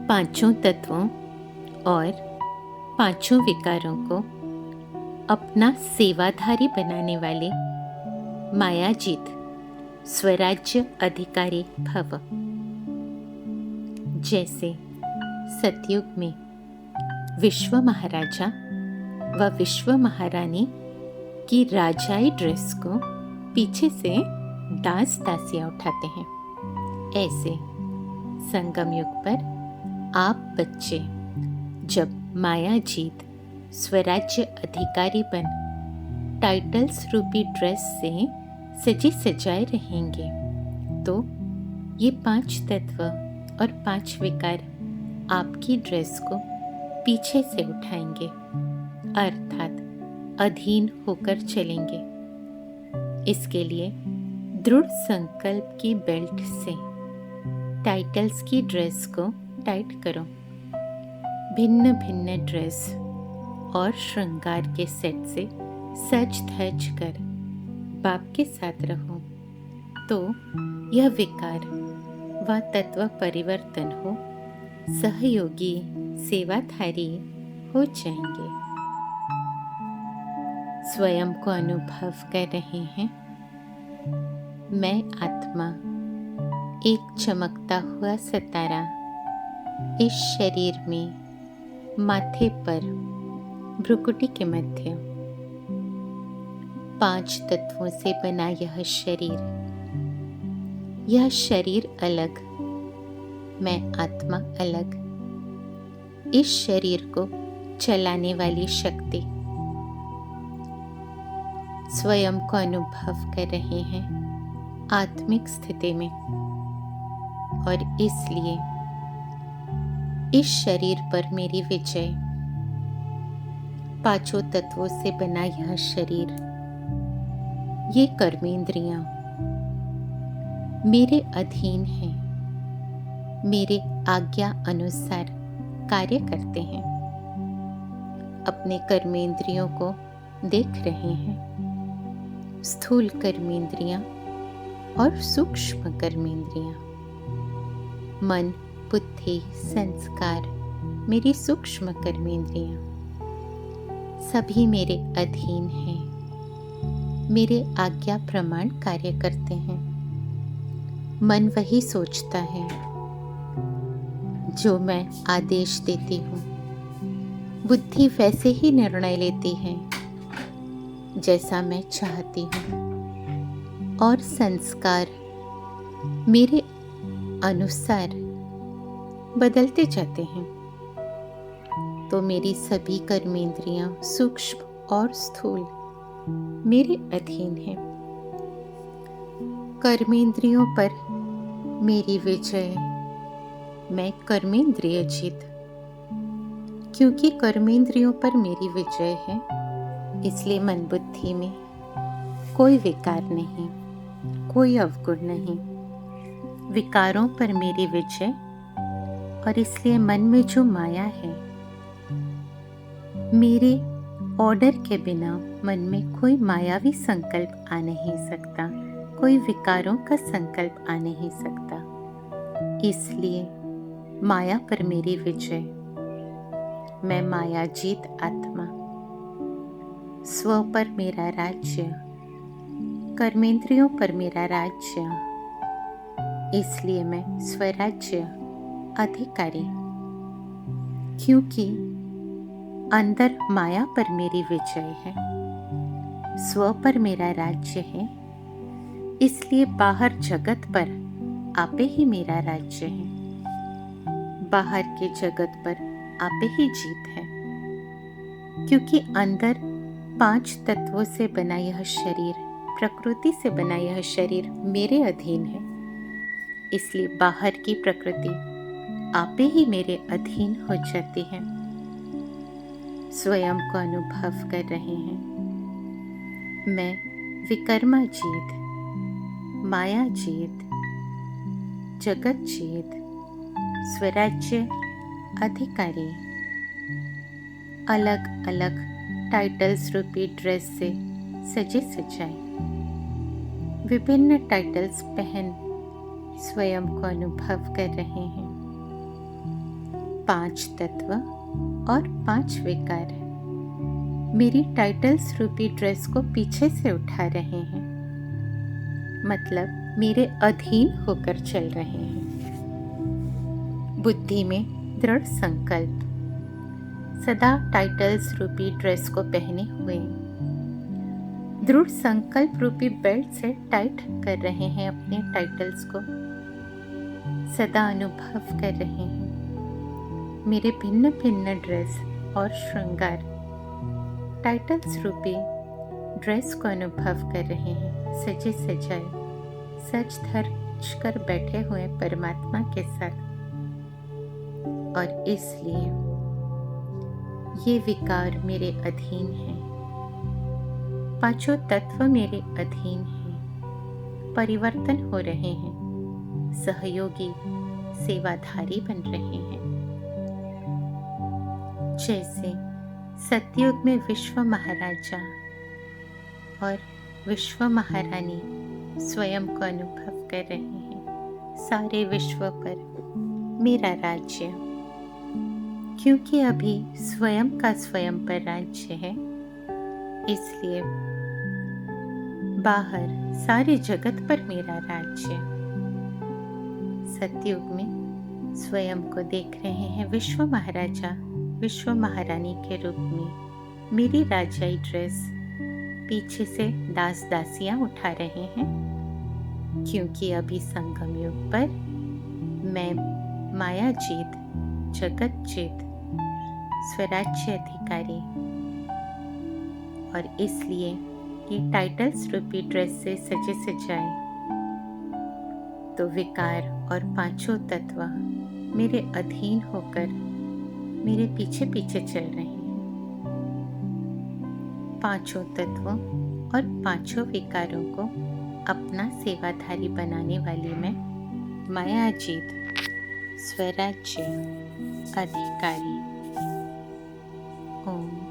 पांचों तत्वों और पांचों विकारों को अपना सेवाधारी बनाने वाले मायाजीत स्वराज्य अधिकारी भव। जैसे सतयुग में विश्व महाराजा व विश्व महारानी की राजाई ड्रेस को पीछे से दास दासियां उठाते हैं, ऐसे संगम युग पर आप बच्चे जब मायाजीत स्वराज्य अधिकारी बन टाइटल्स रूपी ड्रेस से सजे सजाए रहेंगे तो ये पांच तत्व और पांच विकार आपकी ड्रेस को पीछे से उठाएंगे, अर्थात अधीन होकर चलेंगे। इसके लिए दृढ़ संकल्प की बेल्ट से टाइटल्स की ड्रेस को टाइट करो। भिन्न भिन्न ड्रेस और श्रृंगार के सेट से सज धज कर बाप के साथ रहो तो यह विकार व तत्व परिवर्तन हो सहयोगी सेवाधारी हो जाएंगे। स्वयं को अनुभव कर रहे हैं, मैं आत्मा एक चमकता हुआ सितारा इस शरीर में माथे पर भ्रुकुटी के मध्य पांच तत्वों से बना यह शरीर अलग, मैं आत्मा अलग। इस शरीर को चलाने वाली शक्ति स्वयं को अनुभव कर रहे हैं आत्मिक स्थिति में, और इसलिए इस शरीर पर मेरी विजय। पांचों तत्वों से बना यह शरीर, ये कर्मेंद्रियां मेरे अधीन हैं, मेरे आज्ञा अनुसार कार्य करते हैं। अपने कर्मेंद्रियों को देख रहे हैं, स्थूल कर्मेंद्रियां और सूक्ष्म कर्मेंद्रियां। मन, बुद्धि, संस्कार मेरी सूक्ष्म कर्मेंद्रियां सभी मेरे अधीन हैं, मेरे आज्ञा प्रमाण कार्य करते हैं। मन वही सोचता है जो मैं आदेश देती हूँ, बुद्धि वैसे ही निर्णय लेती है जैसा मैं चाहती हूँ, और संस्कार मेरे अनुसार बदलते जाते हैं। तो मेरी सभी कर्मेंद्रियां सूक्ष्म और स्थूल मेरे अधीन हैं। कर्मेंद्रियों पर मेरी विजय, मैं कर्मेंद्रिय जीत। क्योंकि कर्मेंद्रियों पर मेरी विजय है, इसलिए मन बुद्धि में कोई विकार नहीं, कोई अवगुण नहीं। विकारों पर मेरी विजय, और इसलिए मन में जो माया है, मेरे ऑर्डर के बिना मन में कोई मायावी संकल्प आ नहीं सकता, कोई विकारों का संकल्प आ नहीं सकता। इसलिए माया पर मेरी विजय, मैं मायाजीत आत्मा। स्व पर मेरा राज्य, कर्मेंद्रियों पर मेरा राज्य, इसलिए मैं स्वराज्य अधिकारी। क्योंकि अंदर माया पर मेरी विजय है, स्व पर मेरा राज्य है, इसलिए बाहर जगत पर आपे ही मेरा राज्य है, बाहर के जगत पर आपे ही जीत है। क्योंकि अंदर पांच तत्वों से बना यह शरीर, प्रकृति से बना यह शरीर मेरे अधीन है, इसलिए बाहर की प्रकृति आपे ही मेरे अधीन हो जाती है। स्वयं को अनुभव कर रहे हैं, मैं विकर्मा जीत, माया जीत, जगत जीत, स्वराज्य अधिकारी। अलग अलग टाइटल्स रूपी ड्रेस से सजे सजाए, विभिन्न टाइटल्स पहन स्वयं को अनुभव कर रहे हैं। 5 तत्व और 5 विकार मेरी टाइटल्स रूपी ड्रेस को पीछे से उठा रहे हैं, मतलब मेरे अधीन होकर चल रहे हैं। बुद्धि में दृढ़ संकल्प, सदा टाइटल्स रूपी ड्रेस को पहने हुए दृढ़ संकल्प रूपी बेल्ट से टाइट कर रहे हैं अपने टाइटल्स को। सदा अनुभव कर रहे हैं मेरे भिन्न भिन्न ड्रेस और श्रृंगार। टाइटल्स रूपी ड्रेस को अनुभव कर रहे हैं सजे सजाए, सच धज कर बैठे हुए परमात्मा के साथ। और इसलिए ये विकार मेरे अधीन हैं, पांचों तत्व मेरे अधीन हैं, परिवर्तन हो रहे हैं, सहयोगी सेवाधारी बन रहे हैं। जैसे सतयुग में विश्व महाराजा और विश्व महारानी स्वयं को अनुभव कर रहे हैं, सारे विश्व पर मेरा राज्य। क्योंकि अभी स्वयं का स्वयं पर राज्य है, इसलिए बाहर सारे जगत पर मेरा राज्य। सतयुग में स्वयं को देख रहे हैं विश्व महाराजा विश्व महारानी के रूप में, मेरी राजाई ड्रेस पीछे से दास दासियां उठा रहे हैं। क्योंकि अभी संगम युग पर मैं माया जीत, जगत जीत, स्वराज्य अधिकारी, और इसलिए ये टाइटल्स रूपी ड्रेस से सजे सजाए तो विकार और पांचों तत्व मेरे अधीन होकर मेरे पीछे पीछे चल रहे हैं। पांचों तत्वों और पांचों विकारों को अपना सेवाधारी बनाने वाली मैं मायाजीत स्वराज्य अधिकारी। ओम।